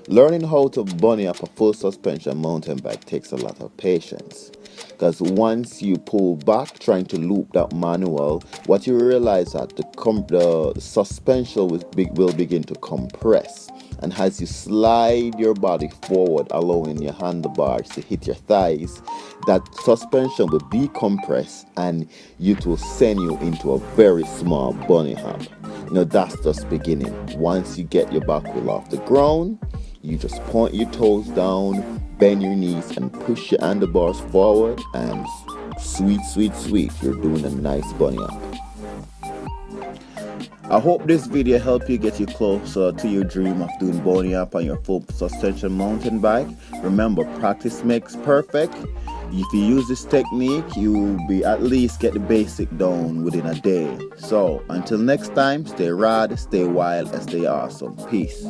Learning how to bunny up a full suspension mountain bike takes a lot of patience. Because once you pull back trying to loop that manual, what you realize that the suspension will begin to compress. And as you slide your body forward, allowing your handlebars to hit your thighs, that suspension will decompress and it will send you into a very small bunny hop. That's just beginning. Once you get your back wheel off the ground, you just point your toes down, bend your knees, and push your handlebars forward, and sweet, sweet, sweet, you're doing a nice bunny up. I hope this video helped you get you closer to your dream of doing bunny up on your full suspension mountain bike. Remember, practice makes perfect. If you use this technique, you'll be at least get the basic down within a day. So until next time, stay rad, stay wild, and stay awesome. Peace.